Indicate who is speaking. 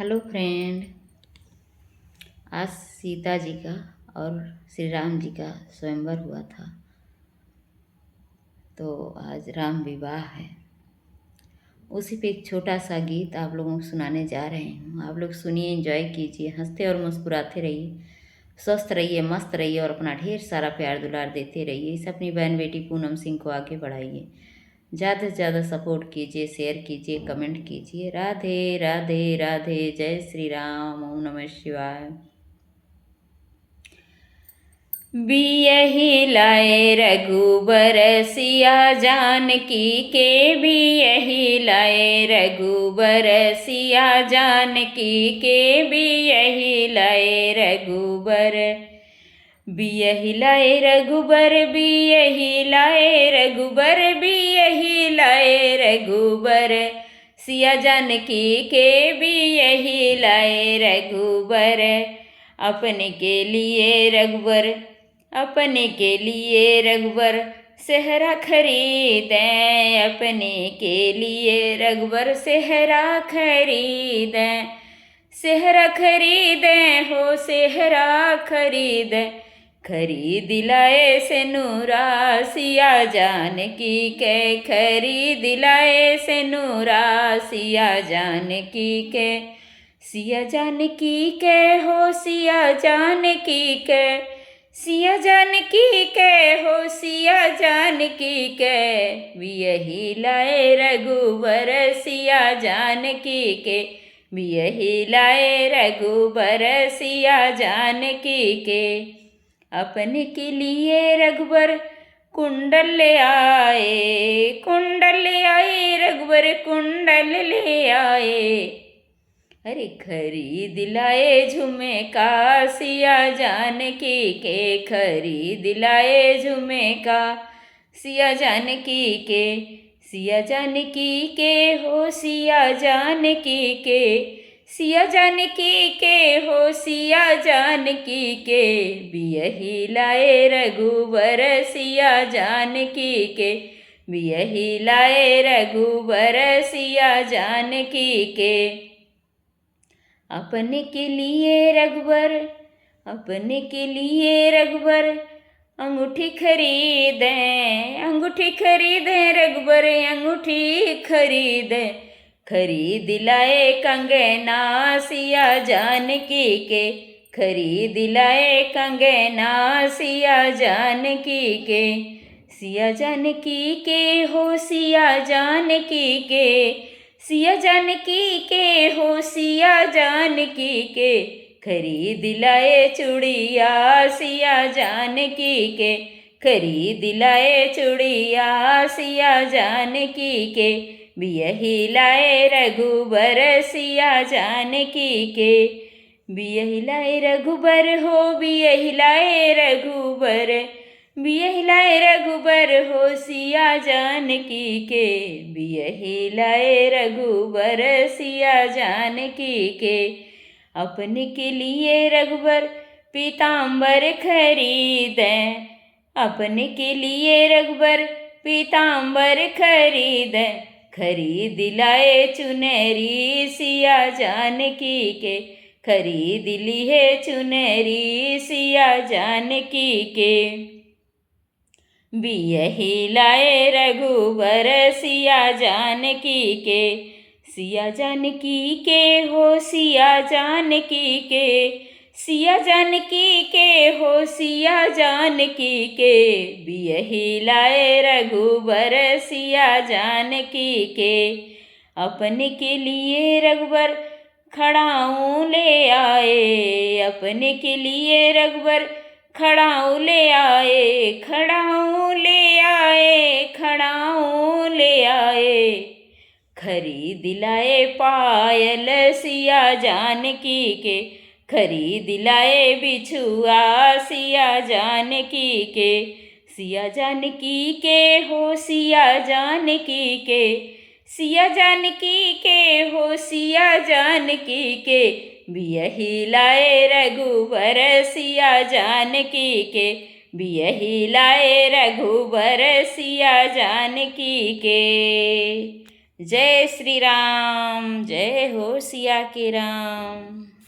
Speaker 1: Hello friend. आज सीता जी का और श्री राम जी का स्वयंवर हुआ था। तो आज राम विवाह है। उसी पे एक छोटा सा गीत आप लोगों को सुनाने जा रहे हूँ। आप लोग सुनिए, एंजॉय कीजिए, हंसते और मुस्कुराते रहिए, स्वस्थ रहिए, मस्त रहिए और अपना ढेर सारा प्यार दुलार देते रहिए। इस अपनी बहन बेटी पूनम सिंह को आगे बढ़ाइए। ज़्यादा से ज़्यादा सपोर्ट कीजिए, शेयर कीजिए, कमेंट कीजिए। राधे राधे राधे, जय श्री राम, ओम नमः शिवाय। बियहि लाए रघुबर सिया जानकी के, बियहि लाए रघुबर सिया जानकी के, बियहि लाए रघुबर। बियहि लाए रघुबर, बियहि लाए रघुबर, बियहि लाए रघुबर सिया जानकी के, बियहि लाए रघुबर। अपने के लिए रघुबर, अपने के लिए रघुबर सेहरा खरीदें, अपने के लिए रघुबर सेहरा खरीदें। सेहरा खरीदें हो सेहरा खरीदें, खरीद लाए से नूरा सिया जानकी के, खरीद लाए से नूरा सिया जानकी के। सिया जानकी के हो सिया जानकी के, सिया जानकी के हो सिया जानकी के। बियहि लाए रघुबर सिया जानकी के, बियहि लाए रघुबर सिया जानकी के। अपने के लिए रघुबर कुंडल ले आए, कुंडल ले आए रघुबर कुंडल ले आए। अरे खरीद लाए झुमका सिया जानकी के, खरीद लाए झुमका सिया जानकी के। सिया जानकी के हो सिया जानकी के, सिया जानकी के हो सिया जानकी के। बियहि लाए रघुबर सिया जानकी के, बियहि लाए रघुबर सिया जानकी के। अपने के लिए रघुबर, अपने के लिए रघुबर अंगूठी खरीदें, अंगूठी खरीदें रघुबर अंगूठी खरीदें। खरीद लाए कंगना सिया जानकी के, खरीद लाए कंगना सिया जानकी के। सिया जानकी के हो सिया जानकी के, सिया जानकी के हो सिया जानकी के। खरीद लाए चूड़िया सिया जानकी के, खरीद लाए चूड़िया सिया जानकी के। बियहि लाए रघुबर सिया जानकी के, बियहि लाए रघुबर हो बियहि लाए रघुबर, बियहि लाए रघुबर हो सिया जानकी के। बियहि लाए रघुबर सिया जानकी के। अपने के लिए रघुबर पीताम्बर खरीदें, अपने के लिए रघुबर पीताम्बर खरीदें। खरीद लाए चुनरी सिया जानकी के, खरीद ली है चुनरी सिया जानकी के। बियहि लाए रघुबर सिया जानकी के, सिया जानकी के हो सिया जानकी के, सिया जानकी के हो सिया जानकी के। बियहि लाए रघुबर सिया जानकी के। अपने के लिए रघुबर खड़ाऊँ ले आए, अपने के लिए रघुबर खड़ाऊँ ले आए, खड़ाऊँ ले आए, खड़ाऊँ ले आए। खरीद लाए पायल सिया जानकी के, खरीद लाए बिछुआ सिया जानकी के। सिया जानकी के हो सिया जानकी के, सिया जानकी के हो सिया जानकी के। बियहि लाए रघुबर सिया जानकी के, बियहि लाए रघुबर सिया जानकी के। जय श्री राम, जय हो सिया के राम।